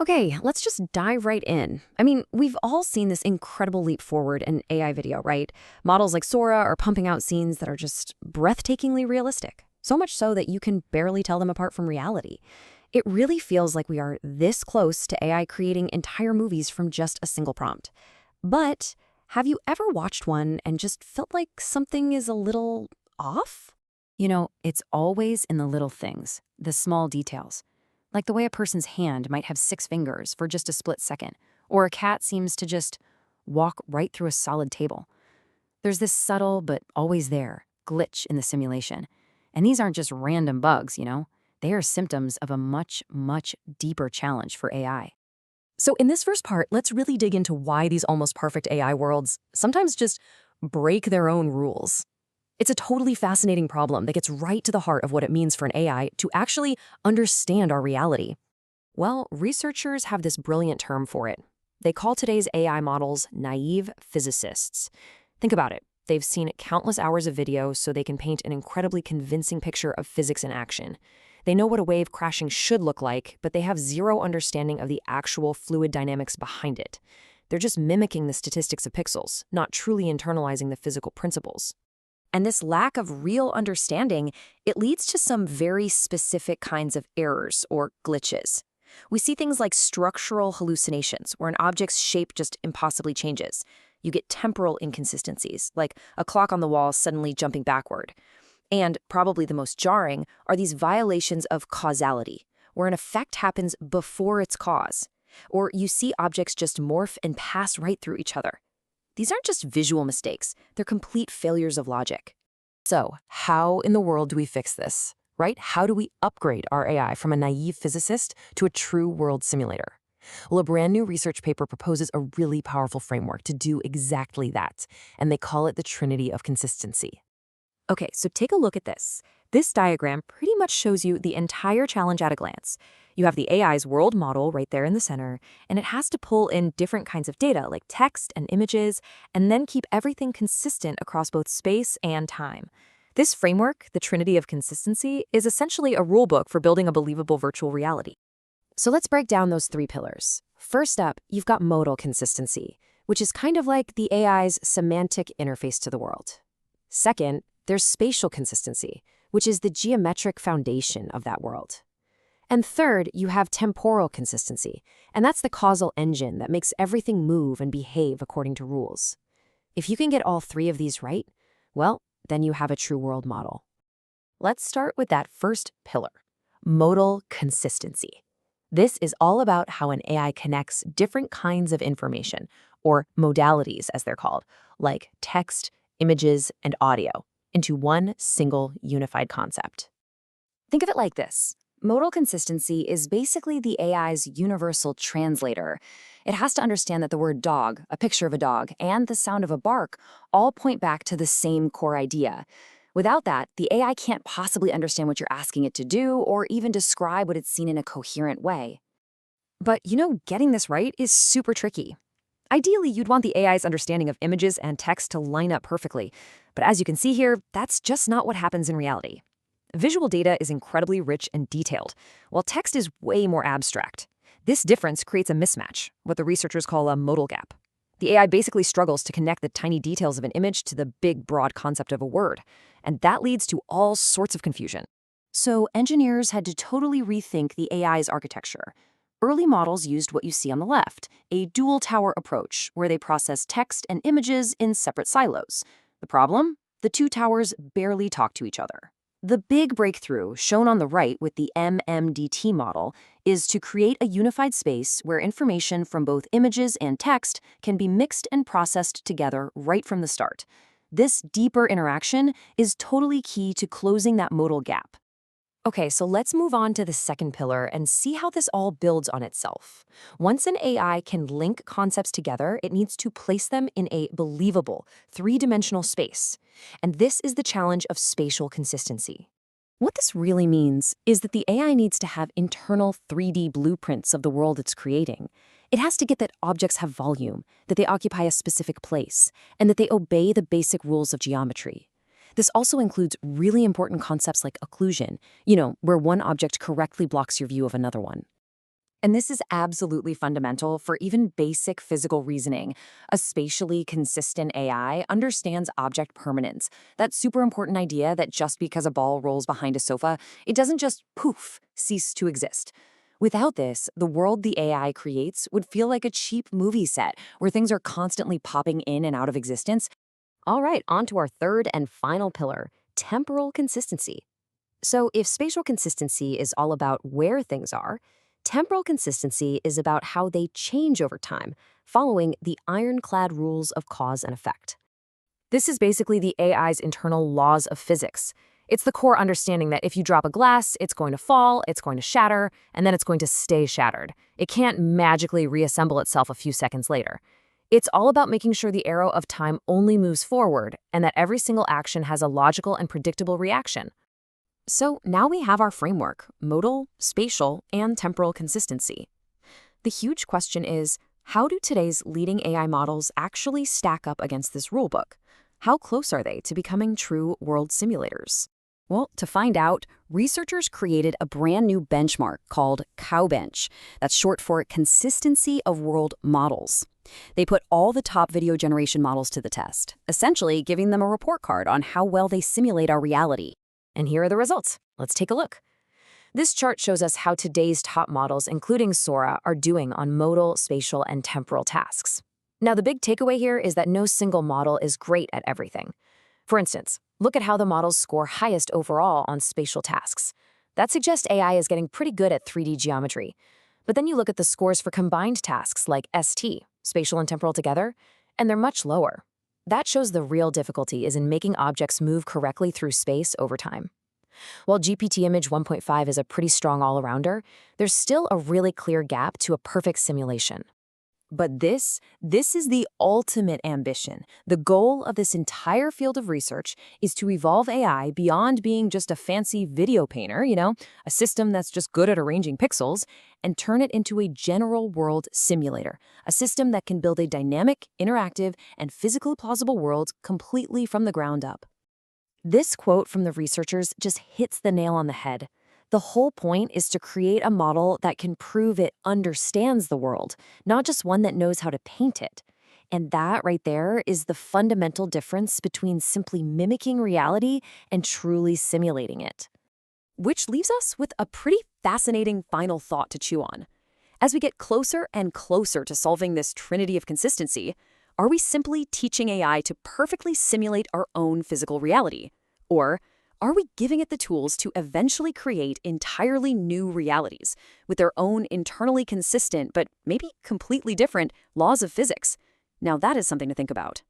Okay, let's just dive right in. I mean, we've all seen this incredible leap forward in AI video, right? Models like Sora are pumping out scenes that are just breathtakingly realistic. So much so that you can barely tell them apart from reality. It really feels like we are this close to AI creating entire movies from just a single prompt. But have you ever watched one and just felt like something is a little off? It's always in the little things, the small details. Like the way a person's hand might have 6 fingers for just a split second, or a cat seems to just walk right through a solid table. There's this subtle but always there glitch in the simulation. And these aren't just random bugs. They are symptoms of a much, much deeper challenge for AI. So in this first part, let's really dig into why these almost perfect AI worlds sometimes just break their own rules. It's a totally fascinating problem that gets right to the heart of what it means for an AI to actually understand our reality. Well, researchers have this brilliant term for it. They call today's AI models naive physicists. Think about it. They've seen countless hours of video so they can paint an incredibly convincing picture of physics in action. They know what a wave crashing should look like, but they have zero understanding of the actual fluid dynamics behind it. They're just mimicking the statistics of pixels, not truly internalizing the physical principles. And this lack of real understanding, it leads to some very specific kinds of errors or glitches. We see things like structural hallucinations, where an object's shape just impossibly changes. You get temporal inconsistencies, like a clock on the wall suddenly jumping backward. And probably the most jarring are these violations of causality, where an effect happens before its cause. Or you see objects just morph and pass right through each other. These aren't just visual mistakes, they're complete failures of logic. So, how in the world do we fix this, right? How do we upgrade our AI from a naive physicist to a true world simulator? Well, a brand new research paper proposes a really powerful framework to do exactly that, and they call it the Trinity of consistency. Okay, so take a look at this. This diagram pretty much shows you the entire challenge at a glance. You have the AI's world model right there in the center, and it has to pull in different kinds of data like text and images, and then keep everything consistent across both space and time. This framework, the Trinity of Consistency, is essentially a rulebook for building a believable virtual reality. So let's break down those 3 pillars. First up, you've got modal consistency, which is kind of like the AI's semantic interface to the world. Second, there's spatial consistency, which is the geometric foundation of that world. And third, you have temporal consistency, and that's the causal engine that makes everything move and behave according to rules. If you can get all 3 of these right, well, then you have a true world model. Let's start with that first pillar, modal consistency. This is all about how an AI connects different kinds of information, or modalities as they're called, like text, images, and audio, into one single unified concept. Think of it like this. Modal consistency is basically the AI's universal translator. It has to understand that the word dog, a picture of a dog, and the sound of a bark all point back to the same core idea. Without that, the AI can't possibly understand what you're asking it to do or even describe what it's seen in a coherent way. But getting this right is super tricky. Ideally, you'd want the AI's understanding of images and text to line up perfectly. But as you can see here, that's just not what happens in reality. Visual data is incredibly rich and detailed, while text is way more abstract. This difference creates a mismatch, what the researchers call a modal gap. The AI basically struggles to connect the tiny details of an image to the big, broad concept of a word, and that leads to all sorts of confusion. So engineers had to totally rethink the AI's architecture. Early models used what you see on the left, a dual tower approach, where they process text and images in separate silos. The problem? The 2 towers barely talk to each other. The big breakthrough, shown on the right with the MMDT model, is to create a unified space where information from both images and text can be mixed and processed together right from the start. This deeper interaction is totally key to closing that modal gap. Okay, so let's move on to the second pillar and see how this all builds on itself. Once an AI can link concepts together, it needs to place them in a believable, 3-dimensional space. And this is the challenge of spatial consistency. What this really means is that the AI needs to have internal 3D blueprints of the world it's creating. It has to get that objects have volume, that they occupy a specific place, and that they obey the basic rules of geometry. This also includes really important concepts like occlusion, where one object correctly blocks your view of another one. And this is absolutely fundamental for even basic physical reasoning. A spatially consistent AI understands object permanence, that super important idea that just because a ball rolls behind a sofa, it doesn't just poof, cease to exist. Without this, the world the AI creates would feel like a cheap movie set where things are constantly popping in and out of existence. All right, on to our third and final pillar, temporal consistency. So, if spatial consistency is all about where things are, temporal consistency is about how they change over time, following the ironclad rules of cause and effect. This is basically the AI's internal laws of physics. It's the core understanding that if you drop a glass, it's going to fall, it's going to shatter, and then it's going to stay shattered. It can't magically reassemble itself a few seconds later. It's all about making sure the arrow of time only moves forward and that every single action has a logical and predictable reaction. So now we have our framework, modal, spatial, and temporal consistency. The huge question is, how do today's leading AI models actually stack up against this rulebook? How close are they to becoming true world simulators? Well, to find out, researchers created a brand new benchmark called CowBench. That's short for Consistency of World Models. They put all the top video generation models to the test, essentially giving them a report card on how well they simulate our reality. And here are the results. Let's take a look. This chart shows us how today's top models, including Sora, are doing on modal, spatial, and temporal tasks. Now, the big takeaway here is that no single model is great at everything. For instance, look at how the models score highest overall on spatial tasks. That suggests AI is getting pretty good at 3D geometry. But then you look at the scores for combined tasks like ST, spatial and temporal together, and they're much lower. That shows the real difficulty is in making objects move correctly through space over time. While GPT Image 1.5 is a pretty strong all-arounder, there's still a really clear gap to a perfect simulation. But this is the ultimate ambition. The goal of this entire field of research is to evolve AI beyond being just a fancy video painter, a system that's just good at arranging pixels, and turn it into a general world simulator, a system that can build a dynamic, interactive, and physically plausible world completely from the ground up. This quote from the researchers just hits the nail on the head. The whole point is to create a model that can prove it understands the world, not just one that knows how to paint it. And that right there is the fundamental difference between simply mimicking reality and truly simulating it. Which leaves us with a pretty fascinating final thought to chew on. As we get closer and closer to solving this trinity of consistency, are we simply teaching AI to perfectly simulate our own physical reality? Or are we giving it the tools to eventually create entirely new realities with their own internally consistent but maybe completely different laws of physics? Now that is something to think about.